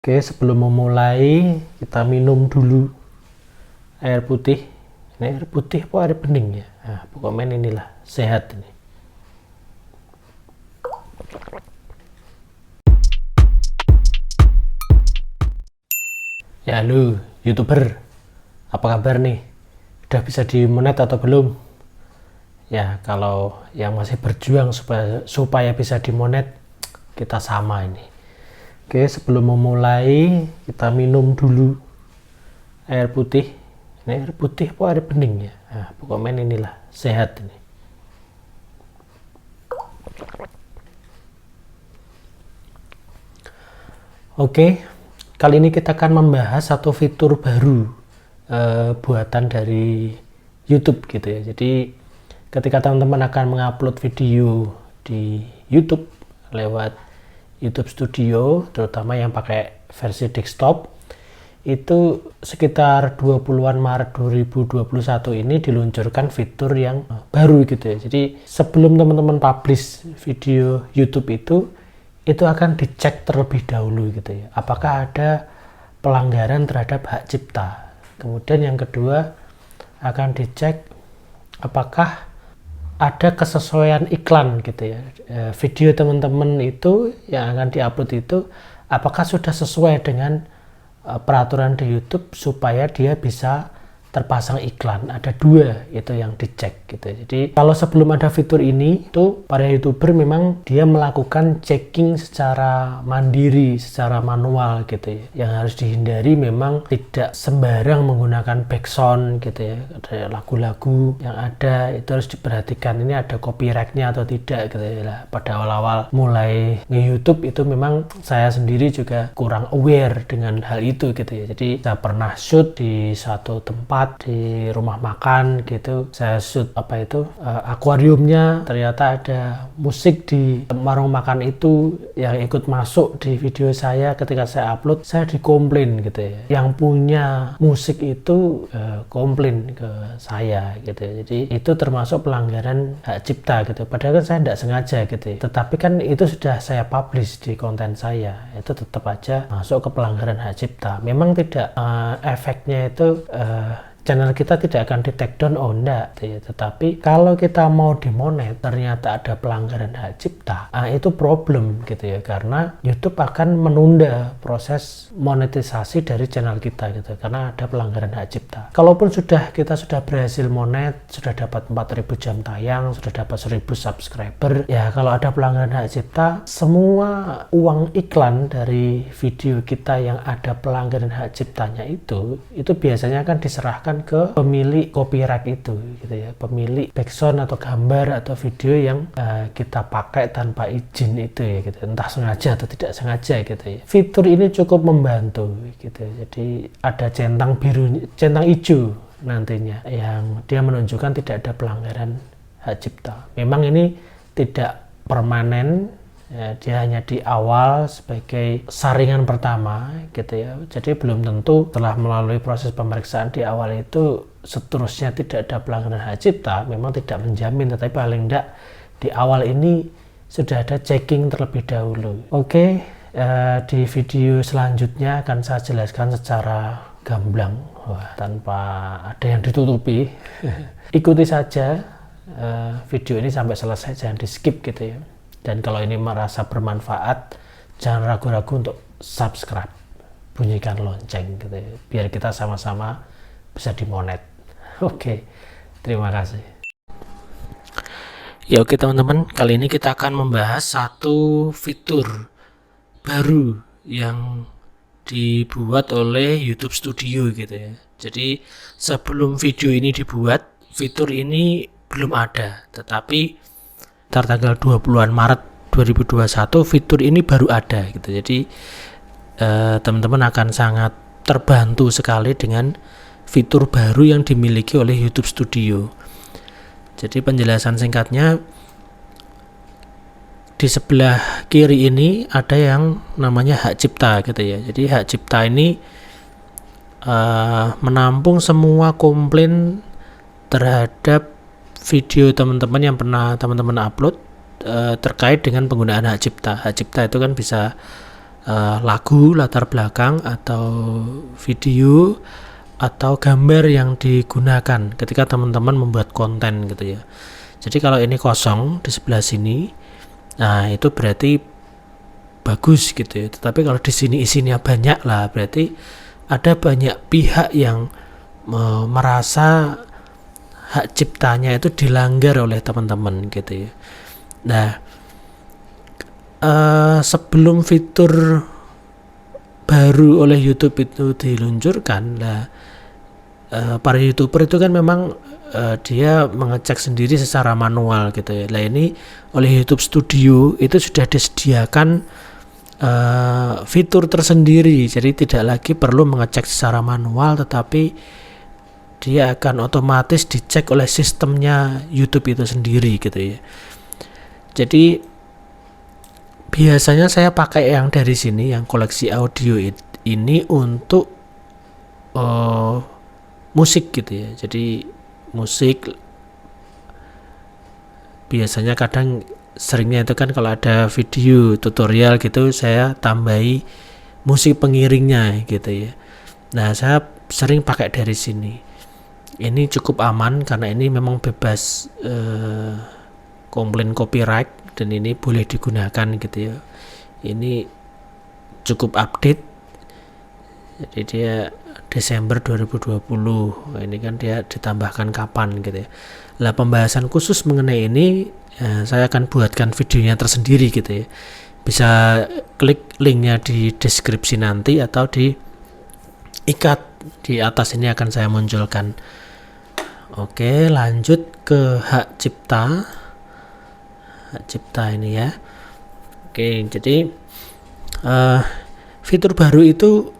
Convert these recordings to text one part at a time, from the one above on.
Oke, sebelum memulai kita minum dulu air putih. Ini air putih apa air bening ya? Nah, pokoknya inilah sehat ini. Ya halo YouTuber, apa kabar nih? Udah bisa di monet atau belum? Ya kalau yang masih berjuang supaya bisa di monet, kita sama ini. Oke, sebelum memulai kita minum dulu air putih. Ini air putih apa air bening ya? Nah, pokoknya inilah sehat ini. Oke, kali ini kita akan membahas satu fitur baru buatan dari YouTube gitu ya. Jadi ketika teman-teman akan mengupload video di YouTube lewat YouTube Studio, terutama yang pakai versi desktop, itu sekitar 20-an Maret 2021 ini diluncurkan fitur yang baru gitu ya. Jadi sebelum teman-teman publish video YouTube itu akan dicek terlebih dahulu gitu ya, apakah ada pelanggaran terhadap hak cipta. Kemudian yang kedua akan dicek apakah ada kesesuaian iklan gitu ya. Video teman-teman itu yang akan diupload itu apakah sudah sesuai dengan peraturan di YouTube supaya dia bisa terpasang iklan. Ada dua itu yang dicek gitu. Jadi kalau sebelum ada fitur ini tuh para YouTuber memang dia melakukan checking secara mandiri, secara manual gitu ya. Yang harus dihindari memang tidak sembarang menggunakan background gitu ya. Ada lagu-lagu yang ada itu harus diperhatikan, ini ada copyrightnya atau tidak gitu ya. Pada awal-awal mulai nge-YouTube itu memang saya sendiri juga kurang aware dengan hal itu gitu ya. Jadi saya pernah shoot di satu tempat di rumah makan gitu, saya shoot akuariumnya, ternyata ada musik di warung makan itu yang ikut masuk di video saya. Ketika saya upload, saya dikomplain gitu ya, yang punya musik itu komplain ke saya gitu ya. Jadi itu termasuk pelanggaran hak cipta gitu, padahal kan saya tidak sengaja gitu ya. Tetapi kan itu sudah saya publish di konten saya, itu tetap aja masuk ke pelanggaran hak cipta. Memang tidak efeknya itu channel kita tidak akan di take down, enggak ya. Tetapi kalau kita mau dimonet ternyata ada pelanggaran hak cipta, itu problem gitu ya, karena YouTube akan menunda proses monetisasi dari channel kita gitu, karena ada pelanggaran hak cipta. Kalaupun kita sudah berhasil monet, sudah dapat 4.000 jam tayang, sudah dapat 1.000 subscriber, ya kalau ada pelanggaran hak cipta, semua uang iklan dari video kita yang ada pelanggaran hak ciptanya itu biasanya akan diserahkan ke pemilik copyright itu gitu ya, pemilik background atau gambar atau video yang kita pakai tanpa izin itu ya gitu, entah sengaja atau tidak sengaja gitu ya. Fitur ini cukup membantu gitu ya. Jadi ada centang biru, centang hijau nantinya yang dia menunjukkan tidak ada pelanggaran hak cipta. Memang ini tidak permanen ya, dia hanya di awal sebagai saringan pertama gitu ya. Jadi belum tentu telah melalui proses pemeriksaan di awal itu seterusnya tidak ada pelanggaran hak cipta. Memang tidak menjamin, tetapi paling tidak di awal ini sudah ada checking terlebih dahulu. Oke, di video selanjutnya akan saya jelaskan secara gamblang, tanpa ada yang ditutupi. Ikuti saja video ini sampai selesai, jangan di skip gitu ya. Dan kalau ini merasa bermanfaat, jangan ragu-ragu untuk subscribe, bunyikan lonceng gitu ya, biar kita sama-sama bisa dimonet. Oke, terima kasih. Ya oke teman-teman, kali ini kita akan membahas satu fitur baru yang dibuat oleh YouTube Studio gitu ya. Jadi sebelum video ini dibuat, fitur ini belum ada, tetapi tanggal 20-an Maret 2021 fitur ini baru ada gitu. Jadi teman-teman akan sangat terbantu sekali dengan fitur baru yang dimiliki oleh YouTube Studio. Jadi penjelasan singkatnya, di sebelah kiri ini ada yang namanya hak cipta gitu ya. Jadi hak cipta ini menampung semua komplain terhadap video teman-teman yang pernah teman-teman upload terkait dengan penggunaan hak cipta. Hak cipta itu kan bisa lagu latar belakang atau video atau gambar yang digunakan ketika teman-teman membuat konten gitu ya. Jadi kalau ini kosong di sebelah sini, nah itu berarti bagus gitu ya. Tetapi kalau di sini isinya banyak lah, berarti ada banyak pihak yang merasa hak ciptanya itu dilanggar oleh teman-teman gitu ya. Nah, sebelum fitur baru oleh YouTube itu diluncurkan, para YouTuber itu kan memang dia mengecek sendiri secara manual gitu ya. Nah ini oleh YouTube Studio itu sudah disediakan fitur tersendiri, jadi tidak lagi perlu mengecek secara manual, tetapi dia akan otomatis dicek oleh sistemnya YouTube itu sendiri gitu ya. Jadi biasanya saya pakai yang dari sini, yang koleksi audio ini untuk musik gitu ya. Jadi musik biasanya kadang seringnya itu kan kalau ada video tutorial gitu saya tambahi musik pengiringnya gitu ya. Nah saya sering pakai dari sini. Ini cukup aman karena ini memang bebas komplain copyright dan ini boleh digunakan gitu ya. Ini cukup update, jadi dia Desember 2020. Ini kan dia ditambahkan kapan gitu ya. Lah pembahasan khusus mengenai ini saya akan buatkan videonya tersendiri gitu ya. Bisa klik linknya di deskripsi nanti atau di ikat di atas ini akan saya munculkan. Oke, lanjut ke hak cipta. Hak cipta ini ya. Oke, jadi fitur baru itu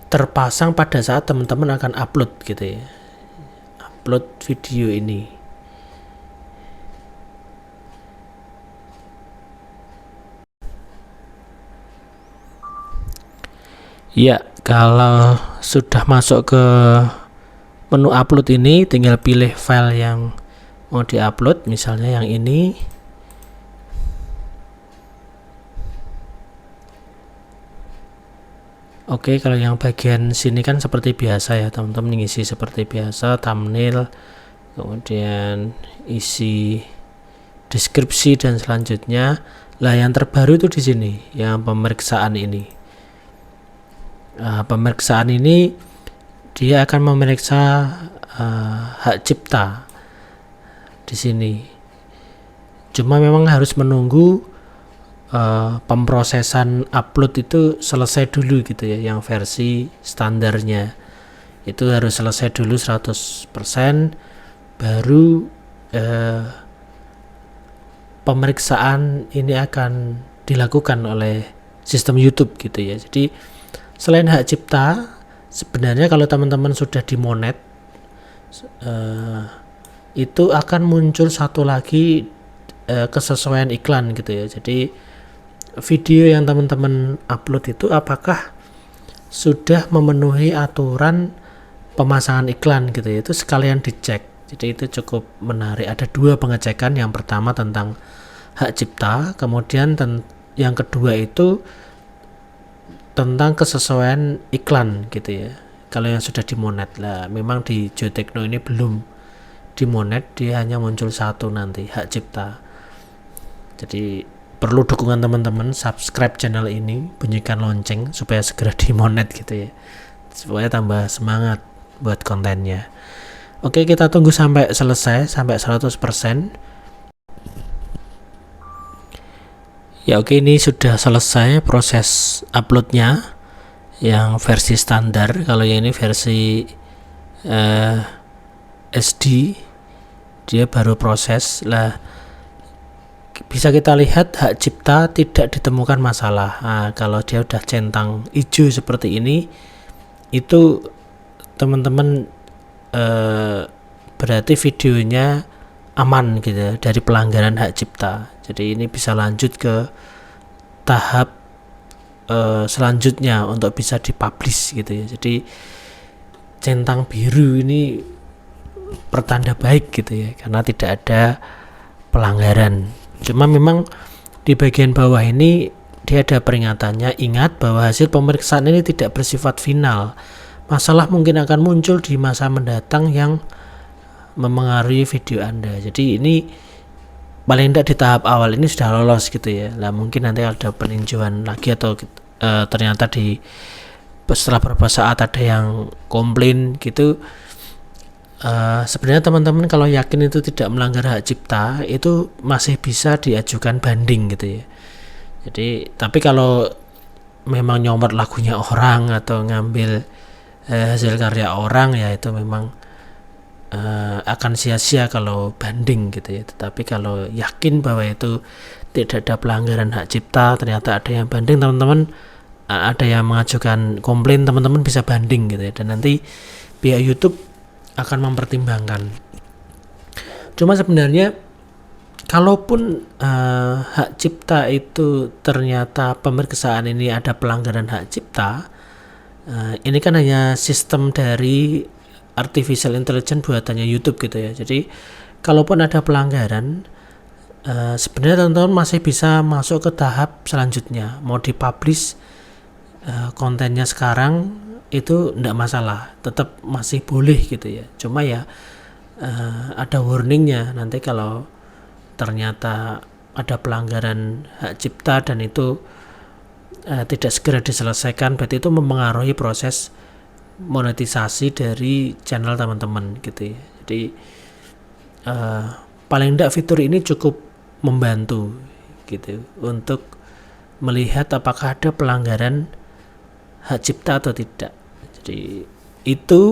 terpasang pada saat teman-teman akan upload gitu ya. Upload video ini. Ya, kalau sudah masuk ke menu upload ini, tinggal pilih file yang mau diupload, misalnya yang ini. Oke, kalau yang bagian sini kan seperti biasa ya, teman-teman ngisi seperti biasa, thumbnail, kemudian isi deskripsi dan selanjutnya. Lah yang terbaru itu di sini, yang pemeriksaan ini. Pemeriksaan ini dia akan memeriksa hak cipta di sini. Cuma memang harus menunggu pemrosesan upload itu selesai dulu gitu ya, yang versi standarnya itu harus selesai dulu 100%, baru pemeriksaan ini akan dilakukan oleh sistem YouTube gitu ya. Jadi selain hak cipta, sebenarnya kalau teman-teman sudah dimonet, itu akan muncul satu lagi kesesuaian iklan gitu ya. Jadi video yang teman-teman upload itu apakah sudah memenuhi aturan pemasangan iklan gitu ya, itu sekalian dicek. Jadi itu cukup menarik. Ada dua pengecekan, yang pertama tentang hak cipta, kemudian yang kedua itu tentang kesesuaian iklan gitu ya. Kalau yang sudah dimonet lah, memang di Jotekno ini belum dimonet, dia hanya muncul satu nanti, hak cipta. Jadi perlu dukungan teman-teman, subscribe channel ini, bunyikan lonceng supaya segera dimonet gitu ya, supaya tambah semangat buat kontennya. Oke, kita tunggu sampai selesai, sampai 100%. Ya oke, ini sudah selesai proses uploadnya yang versi standar. Kalau yang ini versi SD, dia baru proses lah. Bisa kita lihat hak cipta tidak ditemukan masalah. Nah, kalau dia udah centang hijau seperti ini, itu teman-teman berarti videonya aman gitu dari pelanggaran hak cipta. Jadi ini bisa lanjut ke tahap selanjutnya untuk bisa dipublish gitu ya. Jadi centang biru ini pertanda baik gitu ya, karena tidak ada pelanggaran. Cuma memang di bagian bawah ini dia ada peringatannya. Ingat bahwa hasil pemeriksaan ini tidak bersifat final. Masalah mungkin akan muncul di masa mendatang yang memengaruhi video Anda. Jadi ini paling tidak di tahap awal ini sudah lolos gitu ya. Lah mungkin nanti ada peninjauan lagi atau ternyata setelah beberapa saat ada yang komplain gitu. Sebenarnya teman-teman kalau yakin itu tidak melanggar hak cipta, itu masih bisa diajukan banding gitu ya. Jadi tapi kalau memang nyomot lagunya orang atau ngambil hasil karya orang, ya itu memang akan sia-sia kalau banding gitu ya. Tetapi kalau yakin bahwa itu tidak ada pelanggaran hak cipta, ternyata ada yang banding, teman-teman ada yang mengajukan komplain, teman-teman bisa banding gitu ya. Dan nanti pihak YouTube akan mempertimbangkan. Cuma sebenarnya kalaupun hak cipta itu ternyata pemeriksaan ini ada pelanggaran hak cipta, ini kan hanya sistem dari artificial intelligence buatannya YouTube gitu ya. Jadi kalaupun ada pelanggaran, sebenarnya teman-teman masih bisa masuk ke tahap selanjutnya. Mau dipublish kontennya sekarang itu enggak masalah, tetap masih boleh gitu ya. Cuma ya ada warningnya nanti kalau ternyata ada pelanggaran hak cipta dan itu tidak segera diselesaikan, berarti itu mempengaruhi proses monetisasi dari channel teman-teman gitu ya. Jadi paling tidak fitur ini cukup membantu gitu untuk melihat apakah ada pelanggaran hak cipta atau tidak. Jadi itu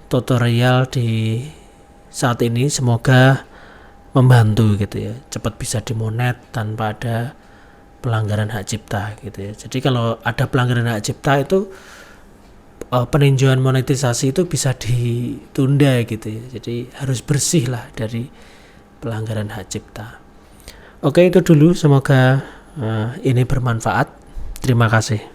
tutorial di saat ini, semoga membantu gitu ya, cepat bisa dimonet tanpa ada pelanggaran hak cipta gitu ya. Jadi kalau ada pelanggaran hak cipta itu peninjauan monetisasi itu bisa ditunda gitu ya. Jadi harus bersih lah dari pelanggaran hak cipta. Oke, itu dulu, semoga ini bermanfaat. Terima kasih.